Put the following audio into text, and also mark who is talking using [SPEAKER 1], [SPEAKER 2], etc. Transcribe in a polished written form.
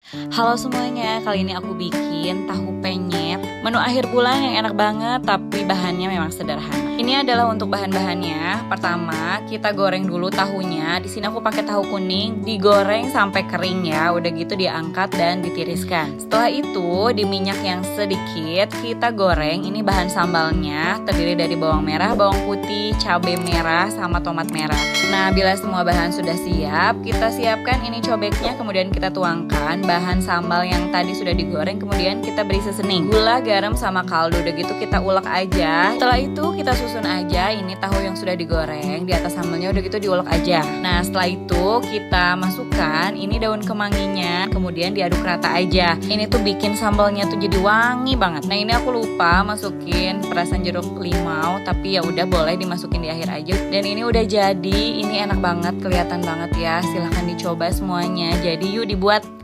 [SPEAKER 1] Halo semuanya, kali ini aku bikin tahu penyet. Menu akhir bulan yang enak banget, tapi bahannya memang sederhana. Ini adalah untuk bahan-bahannya. Pertama, kita goreng dulu tahunya. Di sini aku pakai tahu kuning, digoreng sampai kering ya. Udah gitu diangkat dan ditiriskan. Setelah itu, di minyak yang sedikit, kita goreng. Ini bahan sambalnya, terdiri dari bawang merah, bawang putih, cabai merah, sama tomat merah. Nah, bila semua bahan sudah siap, kita siapkan ini cobeknya, kemudian kita tuangkan bahan sambal yang tadi sudah digoreng, kemudian kita beri seasoning, gula, garam, sama kaldu. Udah gitu kita ulek aja. Setelah itu kita susun aja ini tahu yang sudah digoreng di atas sambalnya, udah gitu diulek aja. Nah, setelah itu kita masukkan ini daun kemanginya, kemudian diaduk rata aja. Ini tuh bikin sambalnya tuh jadi wangi banget. Nah, ini aku lupa masukin perasan jeruk limau, tapi ya udah boleh dimasukin di akhir aja. Dan ini udah jadi, ini enak banget, kelihatan banget ya. Silahkan dicoba semuanya. Jadi yuk dibuat.